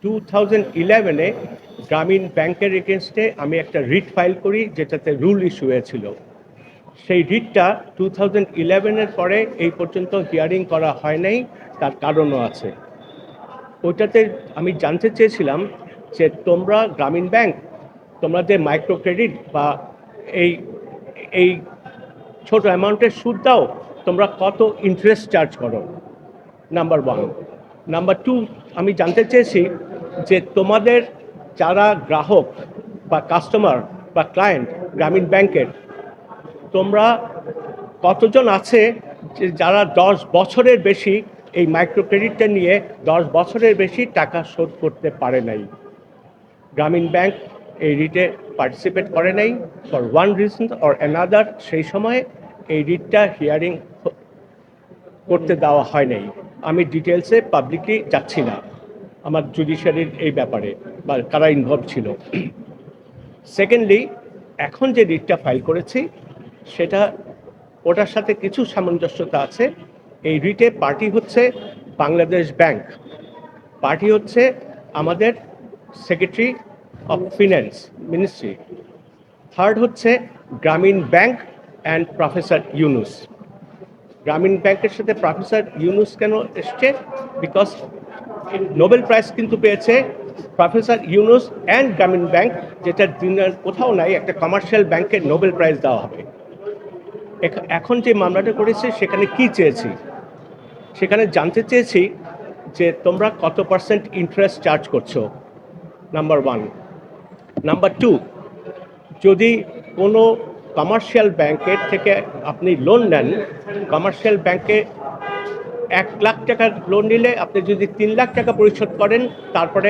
2011-এ গ্রামীণ ব্যাংকের এগেনস্টে আমি একটা রিট ফাইল করি, যেটাতে রুল ইস্যু হয়েছিল। সেই রিটটা 2011-এর পরে এই পর্যন্ত হিয়ারিং করা হয় নাই, তার কারণও আছে। ওইটাতে আমি জানতে চেয়েছিলাম যে তোমরা গ্রামীণ ব্যাংক, তোমরা যে মাইক্রো ক্রেডিট বা এই এই ছোট অ্যামাউন্টের সুদ দাও, তোমরা কত ইন্টারেস্ট চার্জ করো, নাম্বার ওয়ান। নাম্বার টু, আমি জানতে চেয়েছি যে তোমাদের যারা গ্রাহক বা কাস্টমার বা ক্লায়েন্ট গ্রামীণ ব্যাংকের, তোমরা কতজন আছে যে যারা 10 বছরের বেশি এই মাইক্রো ক্রেডিটটা নিয়ে 10 বছরের বেশি টাকা শোধ করতে পারে নাই। গ্রামীণ ব্যাংক এই রিটে পার্টিসিপেট করে নাই for one reason or another. সেই সময় এই রিটটা হিয়ারিং করতে দেওয়া হয় নাই। আমি ডিটেলসে পাবলিকলি যাচ্ছি না আমার জুডিশিয়ারির এই ব্যাপারে বা কারা ইনভলভ ছিল। সেকেন্ডলি, এখন যে রিটটা ফাইল করেছি সেটা ওটার সাথে কিছু সামঞ্জস্যতা আছে। এই রিটে পার্টি হচ্ছে বাংলাদেশ ব্যাংক, পার্টি হচ্ছে আমাদের secretary of finance ministry, third হচ্ছে গ্রামীণ ব্যাংক অ্যান্ড প্রফেসর ইউনুস। গ্রামীণ ব্যাংকের সাথে প্রফেসর ইউনুস কেন এসছে? বিকজ নোবেল প্রাইজ কিন্তু পেয়েছে প্রফেসর ইউনুস অ্যান্ড গ্রামীণ ব্যাংক, যেটা দিনের কোথাও নাই একটা কমার্শিয়াল ব্যাংকের নোবেল প্রাইজ দেওয়া হবে। এখন যে মামলাটা করেছে সেখানে কি চেয়েছি? সেখানে জানতে চেয়েছি যে তোমরা কত পার্সেন্ট ইন্টারেস্ট চার্জ করছো, নাম্বার ওয়ান। নাম্বার টু, যদি কোনো কমার্শিয়াল ব্যাংকের থেকে আপনি লোন নেন, কমার্শিয়াল ব্যাংকে 1 লাখ টাকার লোন নিলে আপনি যদি 3 লাখ টাকা পরিশোধ করেন, তারপরে